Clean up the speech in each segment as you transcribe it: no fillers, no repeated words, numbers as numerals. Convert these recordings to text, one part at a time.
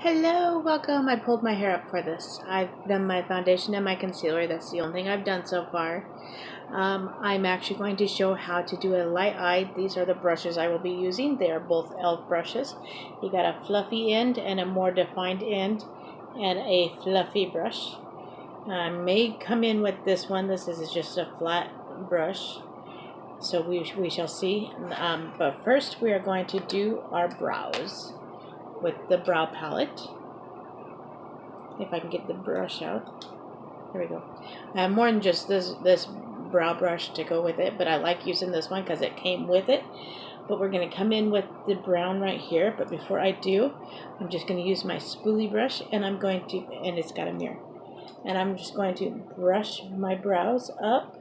Hello, welcome. I pulled my hair up for this. I've done my foundation and my concealer. That's the only thing I've done so far. I'm actually going to show how to do a light eye. These are the brushes I will be using. They are both e.l.f. brushes. You got a fluffy end and a more defined end and a fluffy brush. I may come in with this one. This is just a flat brush. So we shall see. But first we are going to do our brows with the brow palette. If I can get the brush out. There we go. I have more than just this brow brush to go with it, but I like using this one because it came with it. But we're going to come in with the brown right here. But before I do, I'm just going to use my spoolie brush, and I'm going to, and it's got a mirror, and I'm just going to brush my brows up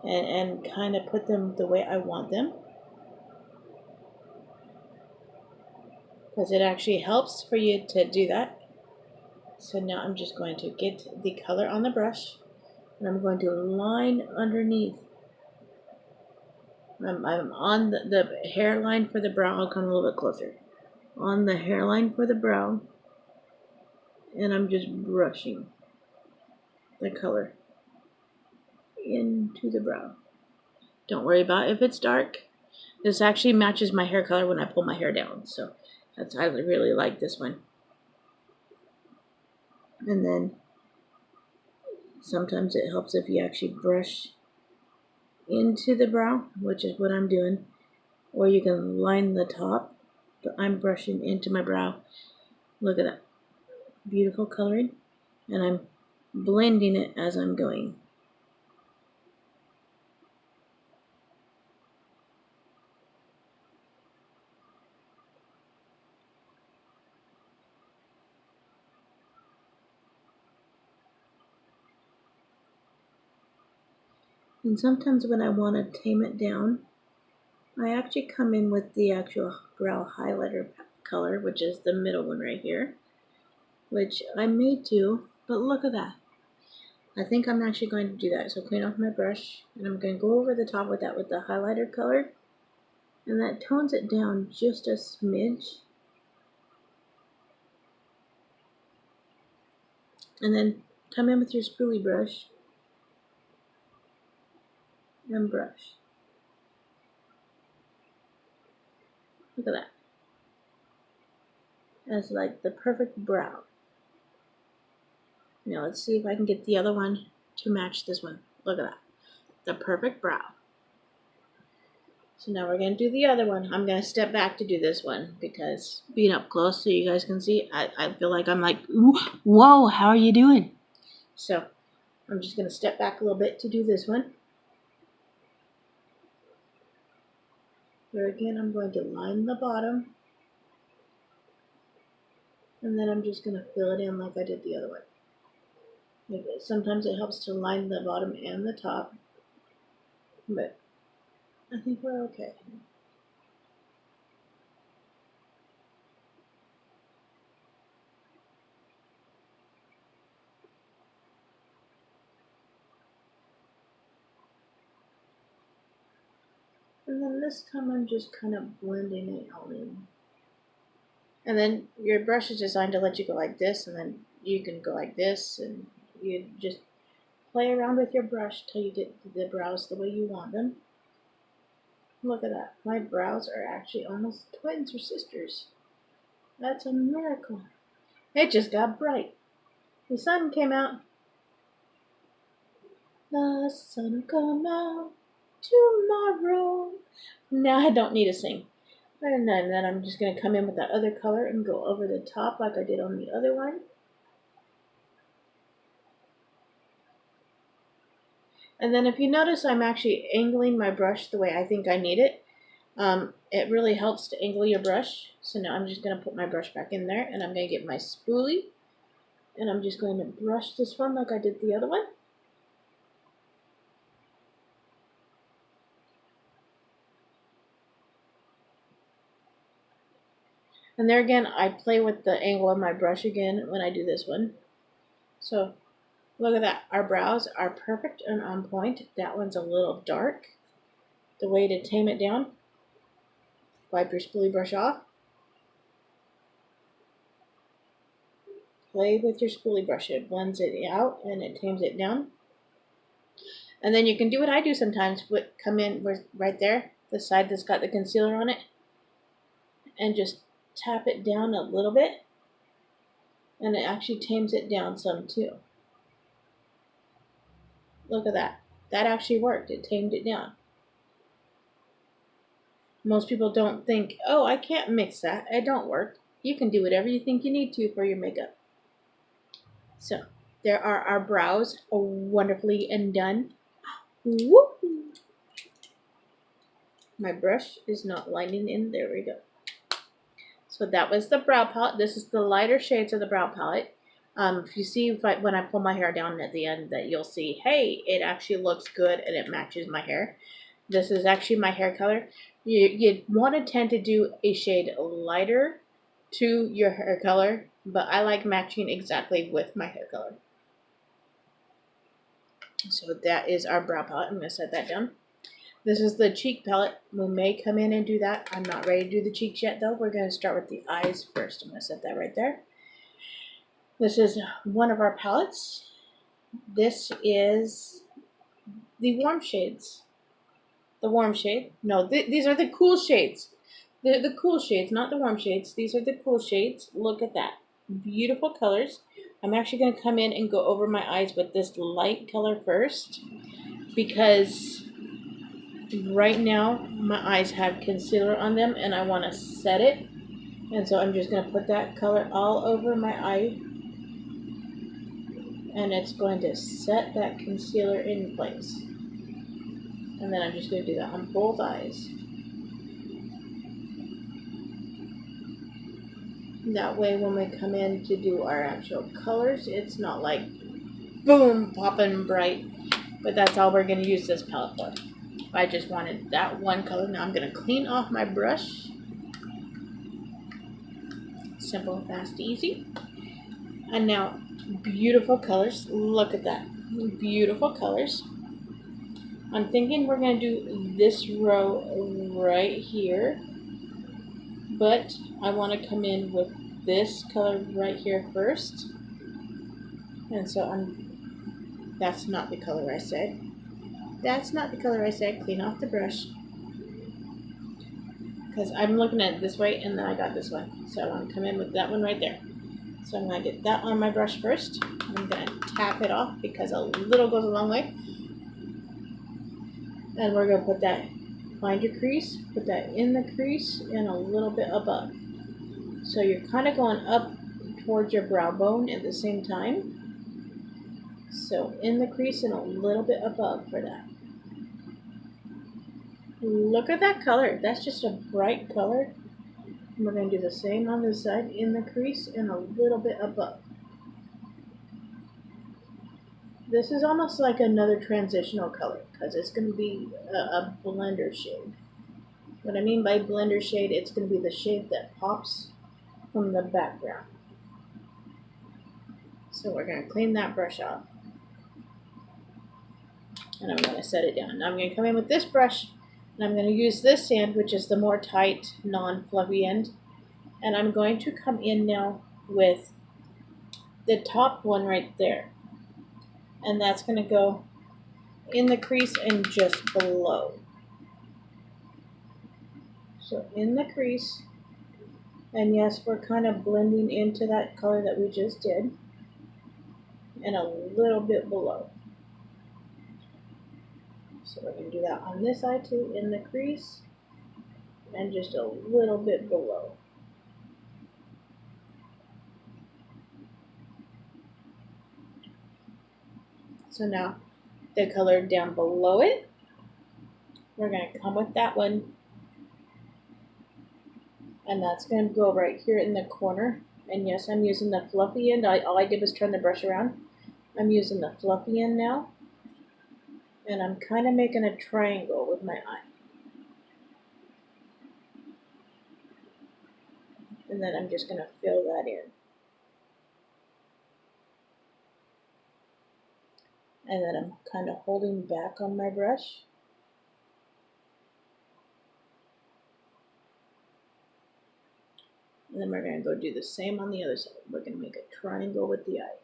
and kind of put them the way I want them, because it actually helps for you to do that. So now I'm just going to get the color on the brush, and I'm going to line underneath. I'm on the hairline for the brow. I'll come a little bit closer. On the hairline for the brow, and I'm just brushing the color into the brow. Don't worry about if it's dark. This actually matches my hair color when I pull my hair down, so I really like this one. And then sometimes it helps if you actually brush into the brow, which is what I'm doing, or you can line the top, but I'm brushing into my brow. Look at that beautiful coloring, and I'm blending it as I'm going. And sometimes when I want to tame it down, I actually come in with the actual brow highlighter color, which is the middle one right here, which I may do, but look at that. I think I'm actually going to do that. So clean off my brush, and I'm going to go over the top with that with the highlighter color, and that tones it down just a smidge. And then come in with your spoolie brush and brush. Look at that. That's like the perfect brow. Now let's see if I can get the other one to match this one. Look at that. The perfect brow. So now we're going to do the other one. I'm going to step back to do this one because being up close so you guys can see, I feel like I'm like, whoa, how are you doing? So I'm just going to step back a little bit to do this one. Here again, I'm going to line the bottom. And then I'm just going to fill it in like I did the other one. Sometimes it helps to line the bottom and the top, but I think we're okay. And then this time I'm just kind of blending it all in. And then your brush is designed to let you go like this, and then you can go like this, and you just play around with your brush till you get the brows the way you want them. Look at that. My brows are actually almost twins or sisters. That's a miracle. It just got bright. The sun came out. The sun will come out tomorrow. Now I don't need to sing. And then I'm just going to come in with that other color and go over the top like I did on the other one. And then if you notice, I'm actually angling my brush the way I think I need it. It really helps to angle your brush. So now I'm just going to put my brush back in there, and I'm going to get my spoolie, and I'm just going to brush this one like I did the other one. And there again, I play with the angle of my brush again when I do this one. So look at that. Our brows are perfect and on point. That one's a little dark. The way to tame it down, wipe your spoolie brush off. play with your spoolie brush. It blends it out and it tames it down. And then you can do what I do sometimes. Come in right there, the side that's got the concealer on it, and just tap it down a little bit. And it actually tames it down some too. Look at that. That actually worked. It tamed it down. Most people don't think, oh, I can't mix that. It don't work. You can do whatever you think you need to for your makeup. So, there are our brows, wonderfully and done. Woo! My brush is not lining in. There we go. So that was the brow palette. This is the lighter shades of the brow palette. If you see when I pull my hair down at the end, that you'll see, hey, it actually looks good and it matches my hair. This is actually my hair color. You want to tend to do a shade lighter to your hair color, but I like matching exactly with my hair color. So that is our brow palette. I'm going to set that down. This is the cheek palette. We may come in and do that. I'm not ready to do the cheeks yet, though. We're going to start with the eyes first. I'm going to set that right there. This is one of our palettes. This is the warm shades. The warm shade. No, these are the cool shades. The cool shades, not the warm shades. These are the cool shades. Look at that. Beautiful colors. I'm actually going to come in and go over my eyes with this light color first, because right now my eyes have concealer on them and I want to set it. And so I'm just going to put that color all over my eye. And it's going to set that concealer in place. And then I'm just going to do that on both eyes. That way when we come in to do our actual colors, it's not like boom, popping bright. But that's all we're going to use this palette for. I just wanted that one color. Now I'm going to clean off my brush. Simple, fast, easy. And now, beautiful colors. Look at that. Beautiful colors. I'm thinking we're going to do this row right here. But I want to come in with this color right here first. And so that's not the color I said. That's not the color I said. Clean off the brush. Because I'm looking at it this way and then I got this one. So I want to come in with that one right there. So I'm going to get that on my brush first. I'm going to tap it off because a little goes a long way. And we're going to put that, find your crease, put that in the crease and a little bit above. So you're kind of going up towards your brow bone at the same time. So in the crease and a little bit above for that. Look at that color. That's just a bright color. And we're going to do the same on this side, in the crease and a little bit above. This is almost like another transitional color because it's going to be a blender shade. What I mean by blender shade, it's going to be the shade that pops from the background. So we're going to clean that brush off. And I'm going to set it down. Now I'm going to come in with this brush and I'm going to use this end, which is the more tight, non-fluffy end. And I'm going to come in now with the top one right there. And that's going to go in the crease and just below. So in the crease, and yes, we're kind of blending into that color that we just did, and a little bit below. So we're going to do that on this side too, in the crease, and just a little bit below. So now, the color down below it, we're going to come with that one, and that's going to go right here in the corner. And yes, I'm using the fluffy end. All I did was turn the brush around. I'm using the fluffy end now, and I'm kind of making a triangle with my eye. And then I'm just going to fill that in. And then I'm kind of holding back on my brush. And then we're going to go do the same on the other side. We're going to make a triangle with the eye.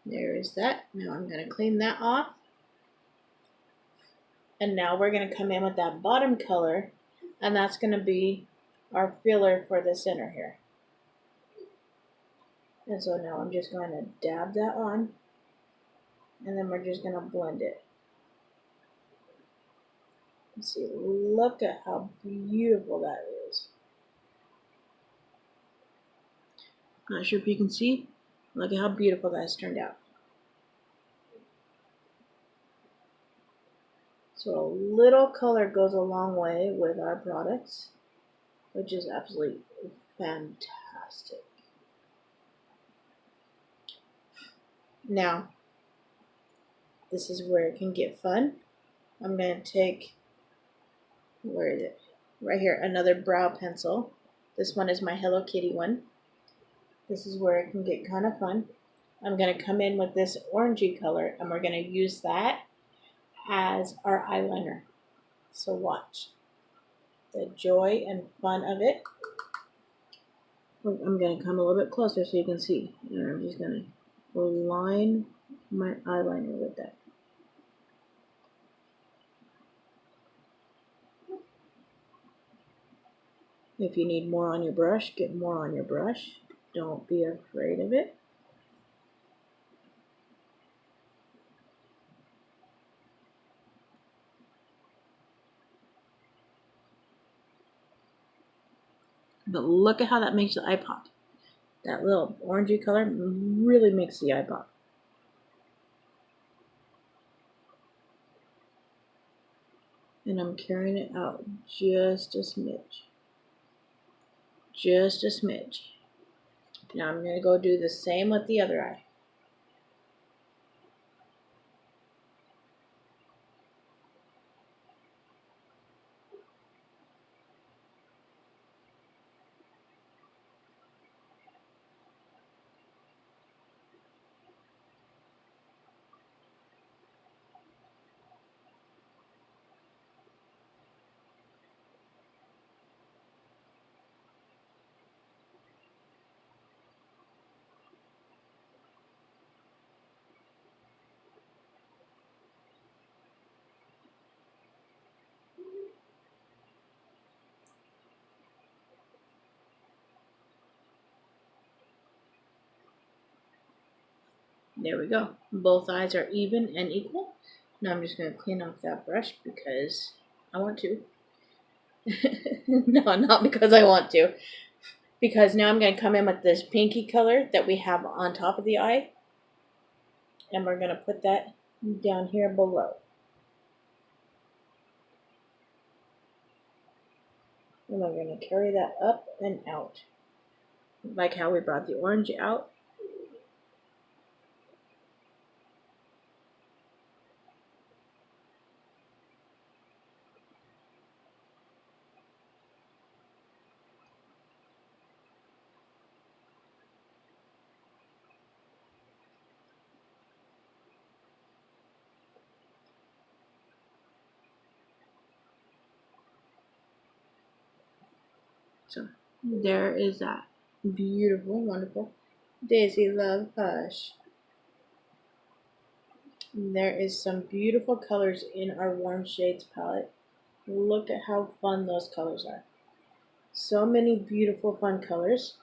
There is that. Now I'm going to clean that off. And now we're going to come in with that bottom color, and that's going to be our filler for the center here. And so now I'm just going to dab that on, and then we're just going to blend it. Let's see, look at how beautiful that is. Not sure if you can see. Look at how beautiful that's turned out. So a little color goes a long way with our products, which is absolutely fantastic. Now, this is where it can get fun. I'm going to take, where is it? Right here, another brow pencil. This one is my Hello Kitty one. This is where it can get kind of fun. I'm going to come in with this orangey color, and we're going to use that as our eyeliner. So watch the joy and fun of it. I'm going to come a little bit closer so you can see. And I'm just going to line my eyeliner with that. If you need more on your brush, get more on your brush. Don't be afraid of it. But look at how that makes the eye pop. That little orangey color really makes the eye pop. And I'm carrying it out just a smidge. Just a smidge. Now I'm going to go do the same with the other eye. There we go. Both eyes are even and equal. Now I'm just going to clean off that brush because I want to. No, not because I want to. Because now I'm going to come in with this pinky color that we have on top of the eye. And we're going to put that down here below. And we're going to carry that up and out. Like how we brought the orange out. So there is that beautiful, wonderful Daisy Love Hush. There is some beautiful colors in our warm shades palette. Look at how fun those colors are. So many beautiful fun colors.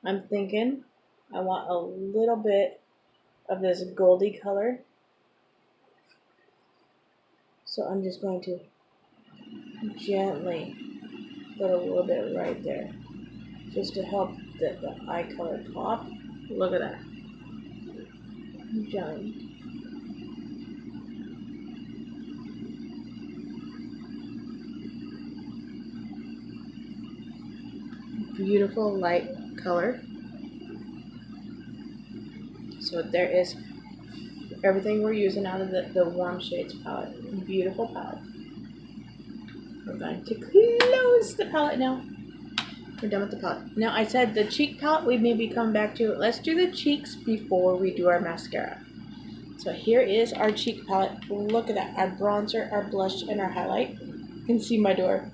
I'm thinking I want a little bit of this goldy color. So I'm just going to gently put a little bit right there, just to help the eye color pop. Look at that. Giant. Beautiful light color. So there is everything we're using out of the Warm Shades palette. Beautiful palette. We're going to close the palette now. We're done with the palette. Now I said the cheek palette we may be coming back to. Let's do the cheeks before we do our mascara. So here is our cheek palette. Look at that. Our bronzer, our blush, and our highlight. You can see my door.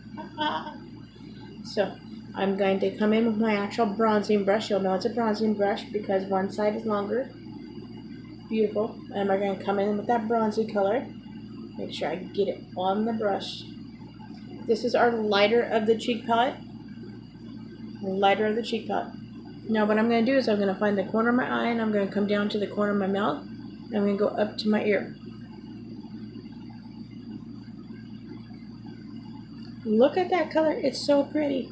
So I'm going to come in with my actual bronzing brush. You'll know it's a bronzing brush because one side is longer. Beautiful. And we're going to come in with that bronzy color. Make sure I get it on the brush. This is our lighter of the cheek palette. Lighter of the cheek palette. Now what I'm going to do is I'm going to find the corner of my eye and I'm going to come down to the corner of my mouth. And I'm going to go up to my ear. Look at that color. It's so pretty.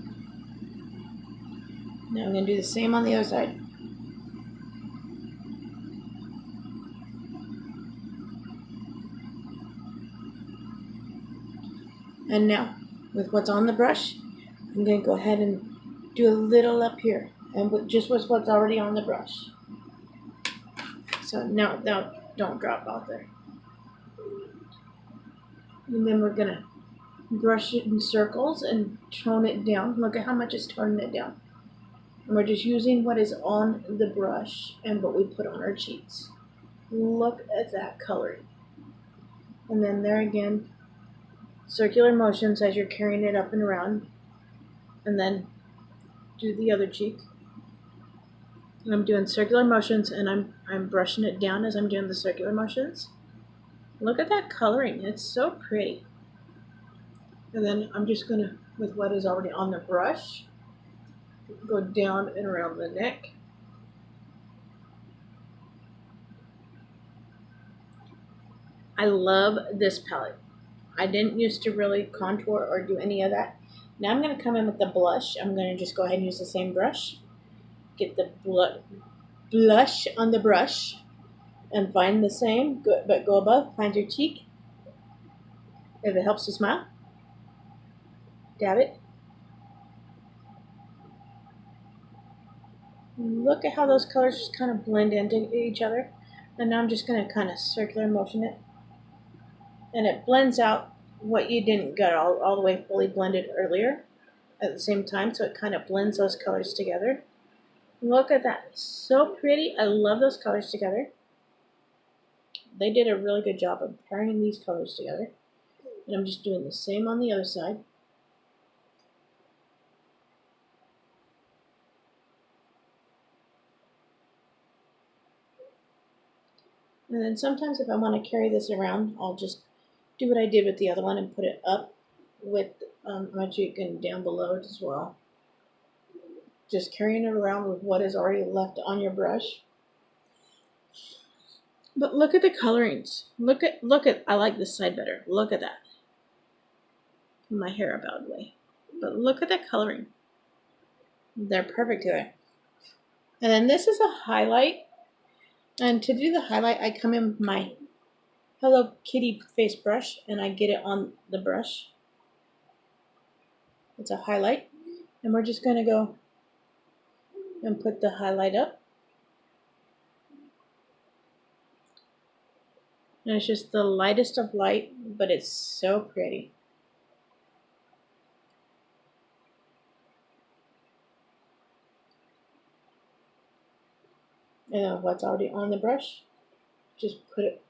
Now I'm going to do the same on the other side. And now, with what's on the brush, I'm going to go ahead and do a little up here. And with just with what's already on the brush. So now don't drop out there. And then we're going to brush it in circles and tone it down. Look at how much it's toning it down. And we're just using what is on the brush and what we put on our cheeks. Look at that coloring. And then there again, circular motions as you're carrying it up and around. And then do the other cheek. And I'm doing circular motions and I'm brushing it down as I'm doing the circular motions. Look at that coloring. It's so pretty. And then I'm just going to, with what is already on the brush, go down and around the neck. I love this palette. I didn't used to really contour or do any of that. Now I'm going to come in with the blush. I'm going to just go ahead and use the same brush. Get the blush on the brush and find the same, but go above, find your cheek. If it helps to smile, dab it. Look at how those colors just kind of blend into each other. And now I'm just going to kind of circular motion it. And it blends out what you didn't get all the way fully blended earlier at the same time. So it kind of blends those colors together. Look at that. So pretty. I love those colors together. They did a really good job of pairing these colors together. And I'm just doing the same on the other side. And then sometimes if I want to carry this around, I'll just do what I did with the other one and put it up with my cheek and down below it as well. Just carrying it around with what is already left on your brush. But look at the colorings. Look at, I like this side better. Look at that. My hair up out of the way. But look at that coloring. They're perfect together. And then this is a highlight. And to do the highlight, I come in with my Hello Kitty face brush and I get it on the brush. It's a highlight. And we're just going to go and put the highlight up. And it's just the lightest of light, but it's so pretty. And what's already on the brush, just put it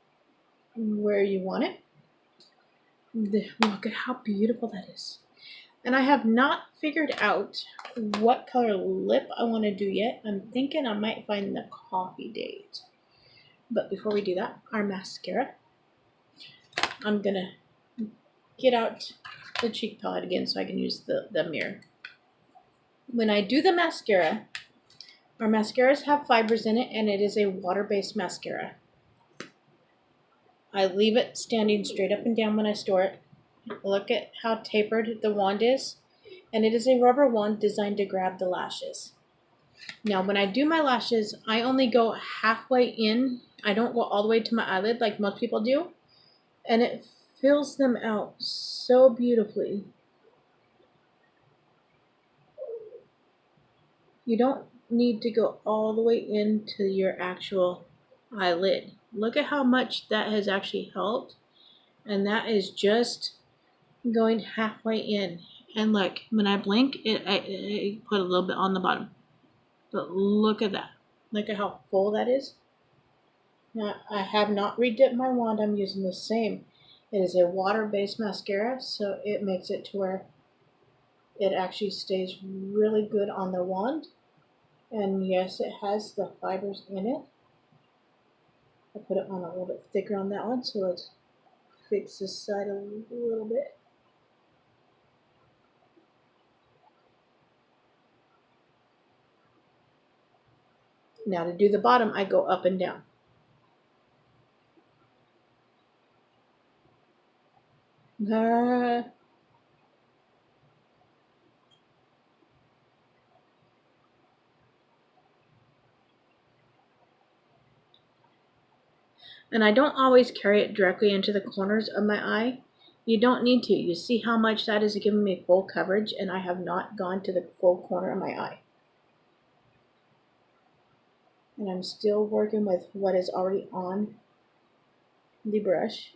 where you want it. Look at how beautiful that is. And I have not figured out what color lip I want to do yet. I'm thinking I might find the coffee date. But before we do that, our mascara. I'm going to get out the cheek palette again so I can use the mirror. When I do the mascara, our mascaras have fibers in it and it is a water-based mascara. I leave it standing straight up and down when I store it. Look at how tapered the wand is. And it is a rubber wand designed to grab the lashes. Now when I do my lashes, I only go halfway in. I don't go all the way to my eyelid like most people do. And it fills them out so beautifully. You don't need to go all the way into your actual eyelid. Look at how much that has actually helped. And that is just going halfway in. And look, when I blink, I put a little bit on the bottom. But look at that. Look at how full that is. Now, I have not redipped my wand. I'm using the same. It is a water-based mascara, so it makes it to where it actually stays really good on the wand. And yes, it has the fibers in it. I put it on a little bit thicker on that one, so let's fix this side a little bit. Now to do the bottom, I go up and down. And I don't always carry it directly into the corners of my eye. You don't need to. You see how much that is giving me full coverage, and I have not gone to the full corner of my eye. And I'm still working with what is already on the brush.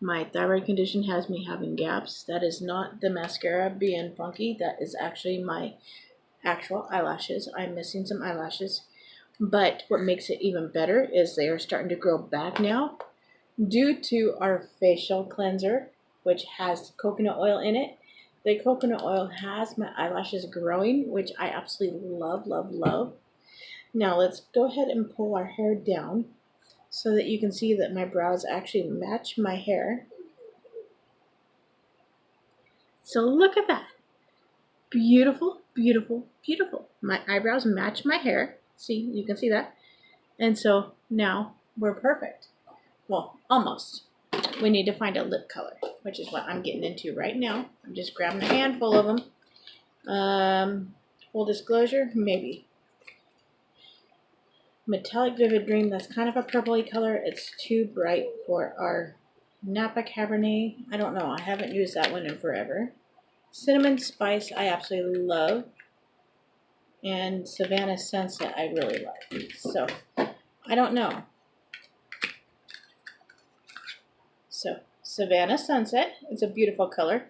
My thyroid condition has me having gaps. That is not the mascara being funky. That is actually my actual eyelashes. I'm missing some eyelashes. But what makes it even better is they are starting to grow back now due to our facial cleanser, which has coconut oil in it. The coconut oil has my eyelashes growing, which I absolutely love, love, love. Now let's go ahead and pull our hair down so that you can see that my brows actually match my hair. So look at that. Beautiful, beautiful, beautiful. My eyebrows match my hair. See, you can see that. And so now we're perfect. Well, almost. We need to find a lip color, which is what I'm getting into right now. I'm just grabbing a handful of them. Full disclosure, maybe. Metallic Vivid Dream, that's kind of a purpley color. It's too bright for our Napa Cabernet. I don't know. I haven't used that one in forever. Cinnamon Spice, I absolutely love. And Savannah Sunset, I really like. So, I don't know. So, Savannah Sunset, it's a beautiful color.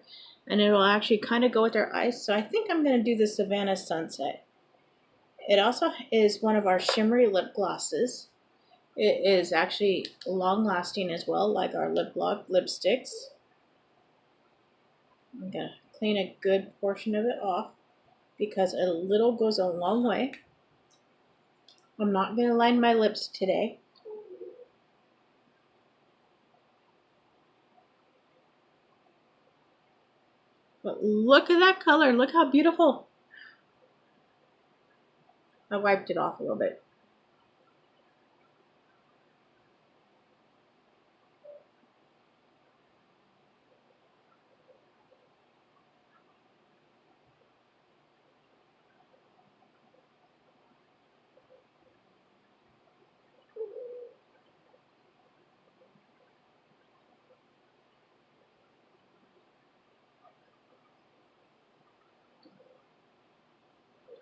And it will actually kind of go with our eyes. So, I think I'm going to do the Savannah Sunset. It also is one of our shimmery lip glosses. It is actually long lasting as well, like our lip gloss lipsticks. I'm going to clean a good portion of it off because a little goes a long way. I'm not going to line my lips today. But look at that color. Look how beautiful. I wiped it off a little bit.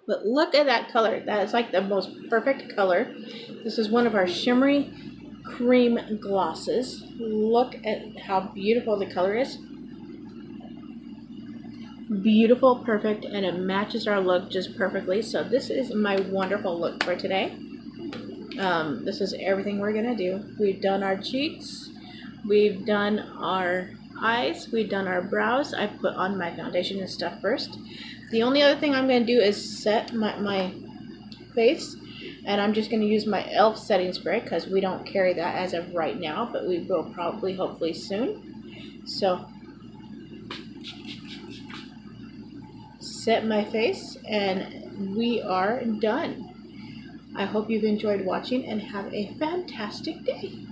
But look at that color. That is like the most perfect color. This is one of our shimmery cream glosses. Look at how beautiful the color is. Beautiful, perfect, and it matches our look just perfectly. So this is my wonderful look for today. This is everything we're gonna do. We've done our cheeks, we've done our eyes, we've done our brows. I put on my foundation and stuff first. The only other thing I'm gonna do is set my face, and I'm just gonna use my e.l.f. setting spray because we don't carry that as of right now, but we will probably, hopefully soon. So set my face and we are done. I hope you've enjoyed watching and have a fantastic day.